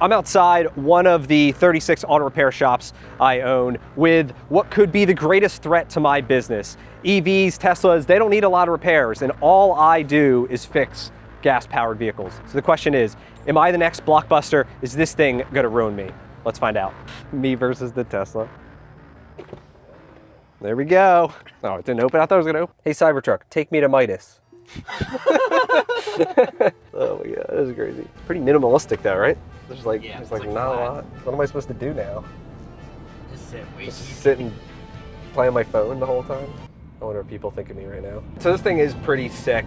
I'm outside one of the 36 auto repair shops I own with what could be the greatest threat to my business. EVs, Teslas, they don't need a lot of repairs, and all I do is fix gas-powered vehicles. So the question is, am I the next Blockbuster? Is this thing gonna ruin me? Let's find out. Me versus the Tesla. There we go. Oh, it didn't open. I thought it was gonna open. Hey, Cybertruck, take me to Midas. Oh my God, this is crazy. Pretty minimalistic though, right? There's like not a lot. What am I supposed to do now? Just sit, wait. Just sit and play on my phone the whole time? I wonder what people think of me right now. So this thing is pretty sick.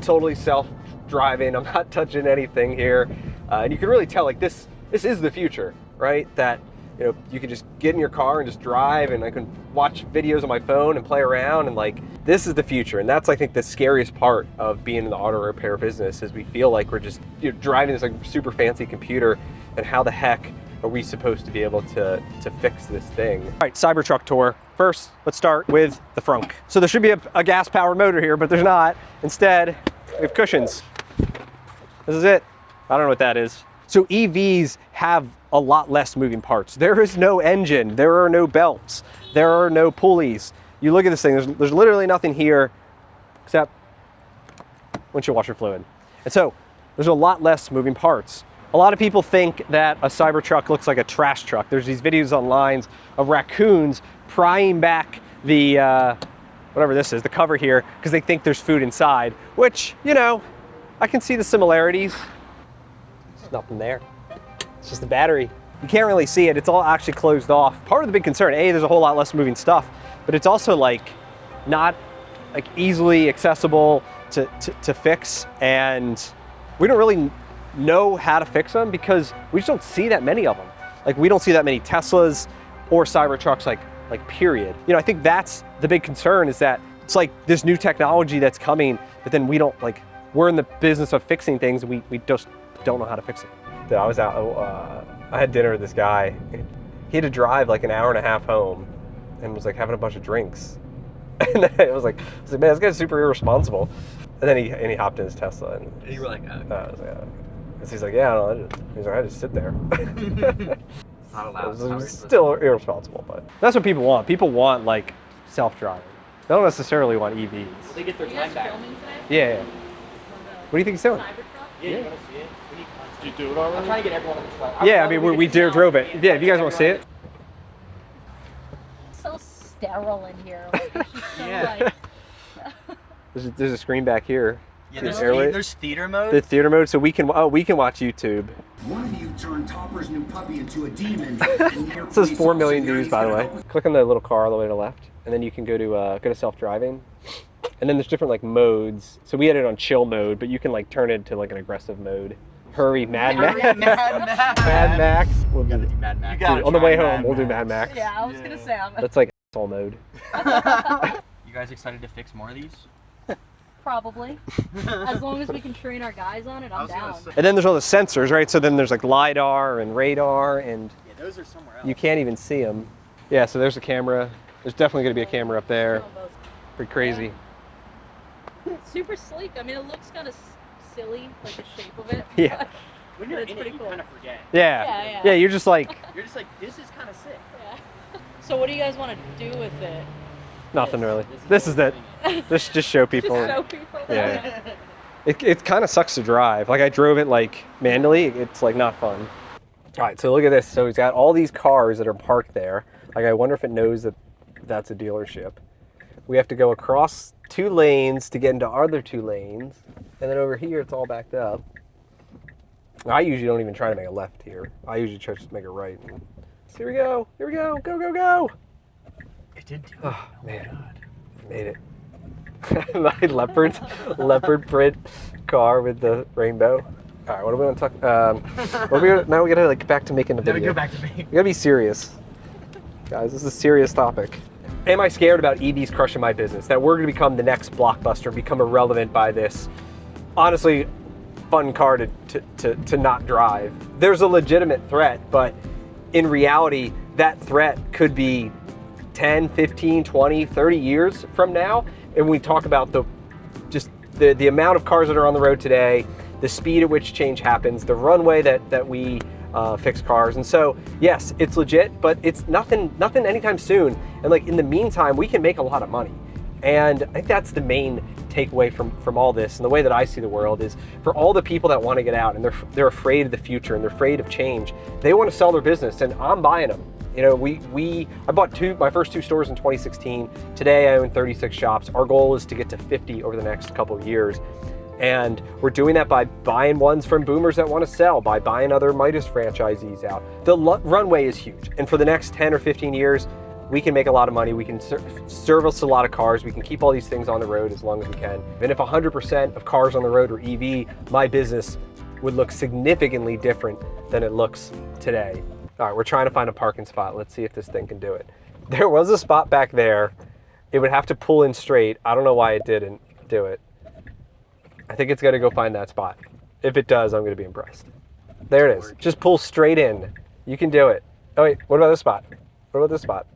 Totally self-driving. I'm not touching anything here. And you can really tell, like, this is the future, right? That, you know, you can just get in your car and just drive, and I can watch videos on my phone and play around, and like, this is the future. And that's, I think, the scariest part of being in the auto repair business, is we feel like we're just, you know, driving this like super fancy computer, and how the heck are we supposed to be able to fix this thing? All right, Cybertruck tour. First, let's start with the frunk. So there should be a gas-powered motor here, but there's not. Instead, we have cushions. This is it. I don't know what that is. So EVs have a lot less moving parts. There is no engine, there are no belts, there are no pulleys. You look at this thing, there's literally nothing here except windshield washer fluid. And so there's a lot less moving parts. A lot of people think that a Cybertruck looks like a trash truck. There's these videos online of raccoons prying back the, whatever this is, the cover here, because they think there's food inside, which, you know, I can see the similarities. There's nothing there. It's just the battery. You can't really see it. It's all actually closed off. Part of the big concern, A, there's a whole lot less moving stuff, but it's also like not like easily accessible to fix, and we don't really know how to fix them because we just don't see that many of them. Like, we don't see that many Teslas or Cybertrucks, like period. You know, I think that's the big concern, is that it's like this new technology that's coming, but then we don't, like, we're in the business of fixing things, and we just don't know how to fix it. I was out, I had dinner with this guy. He had to drive like an hour and a half home and was like having a bunch of drinks. And then I was like, man, this guy's super irresponsible. And then he hopped in his Tesla. And you were like, I was like, and he's like, yeah, I don't know. He's like, I just sit there. It's not allowed. It was still irresponsible, but that's what people want. People want like self-driving. They don't necessarily want EVs. Will they get their time back? Yeah. What do you think he's doing? Yeah, you want to see it? Did you do it already? I'm trying to get everyone on the truck. Yeah, I mean, we drove it. Yeah, if you guys want to see it. It's so sterile in here. Like, it's just so, Yeah. like... There's a screen back here. Yeah, There's theater mode. the theater mode, so we can watch YouTube. One of you turned Topper's new puppy into a demon. It says 4 million views, by the way. Click on the little car all the way to the left, and then you can go to self-driving. And then there's different like modes. So we had it on chill mode, but you can like turn it to like an aggressive mode. Hurry, Mad Max. Mad Max. We'll do Mad Max. on the way home, we'll do Mad Max. Yeah, I was gonna say, That's like asshole mode. You guys excited to fix more of these? probably. As long as we can train our guys on it, I'm down. And then there's all the sensors, right? So then there's like LiDAR and radar, and Yeah, those are somewhere else. you can't even see them. Yeah, so there's a camera. There's definitely gonna be a camera up there. Pretty crazy. It's super sleek. I mean, it looks kind of silly, like the shape of it. Yeah. but When you're it's in it, pretty you cool. kind of forget. Yeah. Yeah. You're just like, You're just like, this is kind of sick. Yeah. So what do you guys want to do with it? nothing really. This is it. Just show people. Just show people. Yeah. It kind of sucks to drive. Like, I drove it like manually. It's like not fun. All right, so look at this. So he's got all these cars that are parked there. Like, I wonder if it knows that that's a dealership. We have to go across 2 lanes to get into our other 2 lanes. And then over here, it's all backed up. I usually don't even try to make a left here. I usually try to just make a right. And here we go. Here we go. Go, go, go. It did do it. Oh, man. I made it. My leopard print car with the rainbow. All right, what do we want to talk? Now we gotta like get back to making the Then video. we go back to me. We gotta be serious, guys. This is a serious topic. Am I scared about EVs crushing my business? That we're gonna become the next Blockbuster, become irrelevant by this? Honestly, fun car to not drive. There's a legitimate threat, but in reality, that threat could be 10, 15, 20, 30 years from now. And we talk about the amount of cars that are on the road today, the speed at which change happens, the runway that we fix cars. And so, yes, it's legit, but it's nothing anytime soon. And like in the meantime, we can make a lot of money. And I think that's the main takeaway from all this. And the way that I see the world is for all the people that want to get out and they're afraid of the future and they're afraid of change, they want to sell their business, and I'm buying them. You know, I bought my first 2 stores in 2016. Today I own 36 shops. Our goal is to get to 50 over the next couple of years. And we're doing that by buying ones from boomers that want to sell, by buying other Midas franchisees out. The runway is huge. And for the next 10 or 15 years, we can make a lot of money. We can service a lot of cars. We can keep all these things on the road as long as we can. And if 100% of cars on the road were EV, my business would look significantly different than it looks today. All right, we're trying to find a parking spot. Let's see if this thing can do it. There was a spot back there. It would have to pull in straight. I don't know why it didn't do it. I think it's gonna go find that spot. If it does, I'm gonna be impressed. There it is. Just pull straight in. You can do it. Oh wait, what about this spot? What about this spot?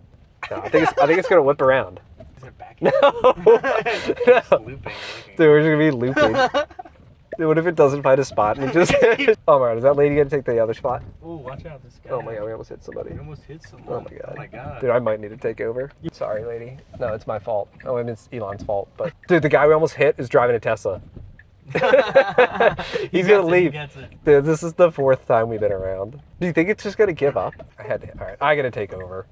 No, I think it's gonna whip around. Is it back? No. Just looping. Dude, we're just gonna be looping. Dude, what if it doesn't find a spot and it just oh my god, is that lady gonna take the other spot? Oh, watch out, this guy. Oh my god, we almost hit somebody. We almost hit someone. Oh my god. Oh my god. Dude, I might need to take over. Sorry, lady. No, it's my fault. Oh, I mean, it's Elon's fault. But dude, the guy we almost hit is driving a Tesla. He's gonna leave. Dude, this is the 4th time we've been around. Do you think it's just gonna give up? All right, I gotta take over.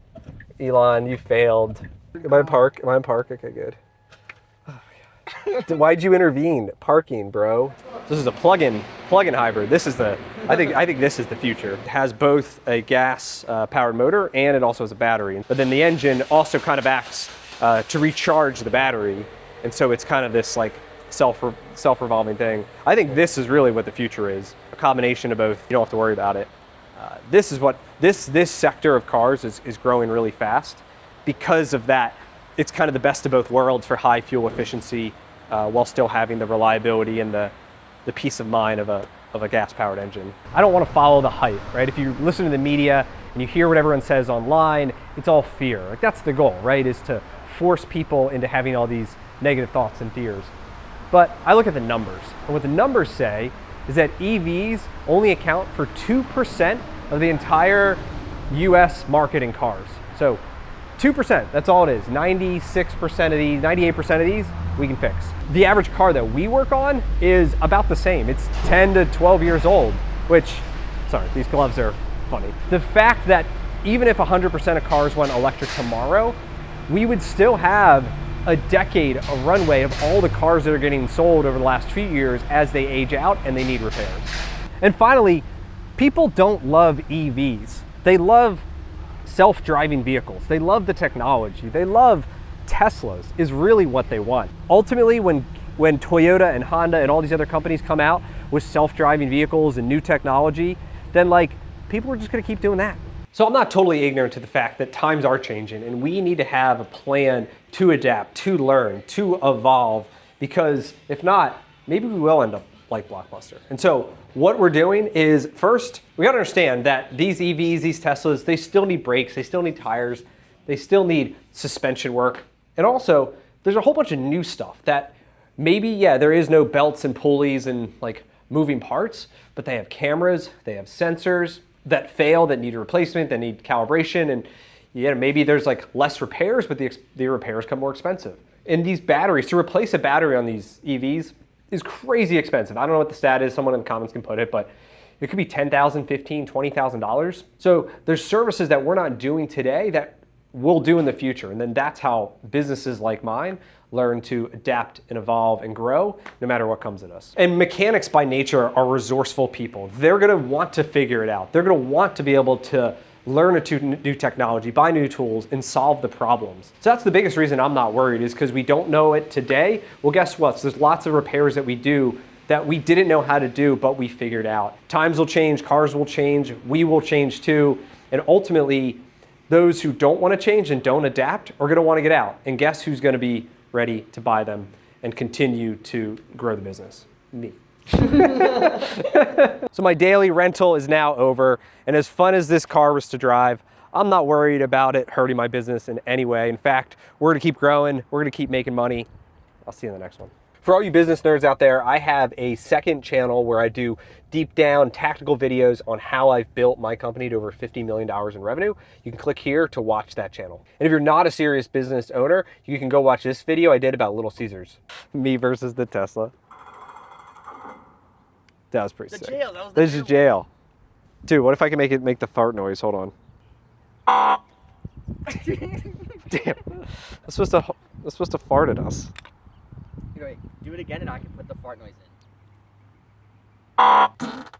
Elon, you failed. Am I in park? Okay, good. Oh my god. Why'd you intervene? Parking, bro. This is a plug-in hybrid. This is I think this is the future. It has both a gas powered motor and it also has a battery. But then the engine also kind of acts to recharge the battery, and so it's kind of this like self-revolving thing. I think this is really what the future is. A combination of both. You don't have to worry about it. This is what this sector of cars is growing really fast. Because of that, it's kind of the best of both worlds for high fuel efficiency while still having the reliability and the peace of mind of a gas-powered engine. I don't want to follow the hype, right? If you listen to the media and you hear what everyone says online, it's all fear. Like that's the goal, right? Is to force people into having all these negative thoughts and fears. But I look at the numbers, and what the numbers say is that EVs only account for 2% of the entire US market in cars. So 2%, that's all it is. 96% of these, 98% of these, we can fix. The average car that we work on is about the same. It's 10 to 12 years old, which, sorry, these gloves are funny. The fact that even if 100% of cars went electric tomorrow, we would still have a decade of runway of all the cars that are getting sold over the last few years as they age out and they need repairs. And finally, people don't love EVs. They love self-driving vehicles. They love the technology. They love Teslas is really what they want. Ultimately, when Toyota and Honda and all these other companies come out with self-driving vehicles and new technology, then like people are just gonna keep doing that. So I'm not totally ignorant to the fact that times are changing and we need to have a plan to adapt, to learn, to evolve, because if not, maybe we will end up like Blockbuster. And so what we're doing is, first, we gotta understand that these EVs, these Teslas, they still need brakes, they still need tires, they still need suspension work. And also, there's a whole bunch of new stuff that maybe, yeah, there is no belts and pulleys and like moving parts, but they have cameras, they have sensors that fail, that need a replacement, that need calibration, and yeah, maybe there's like less repairs, but the repairs come more expensive. And these batteries, to replace a battery on these EVs is crazy expensive. I don't know what the stat is, someone in the comments can put it, but it could be $10,000, $15,000, $20,000. So there's services that we're not doing today that we'll do in the future. And then that's how businesses like mine learn to adapt and evolve and grow no matter what comes at us. And mechanics by nature are resourceful people. They're gonna want to figure it out. They're gonna want to be able to learn a new technology, buy new tools, and solve the problems. So that's the biggest reason I'm not worried, is because we don't know it today. Well, guess what? So there's lots of repairs that we do that we didn't know how to do, but we figured out. Times will change, cars will change, we will change too, and ultimately, those who don't want to change and don't adapt are gonna want to get out. And guess who's gonna be ready to buy them and continue to grow the business? Me. So my daily rental is now over, and as fun as this car was to drive, I'm not worried about it hurting my business in any way. In fact, we're gonna keep growing, we're gonna keep making money. I'll see you in the next one. For all you business nerds out there, I have a second channel where I do deep down tactical videos on how I've built my company to over $50 million in revenue. You can click here to watch that channel. And if you're not a serious business owner, you can go watch this video I did about Little Caesars. Me versus the Tesla. That was pretty sick. Jail, that was the This is jail. Dude, what if I can make the fart noise? Hold on. Damn. That's supposed to fart at us. Wait, do it again and I can put the fart noise in.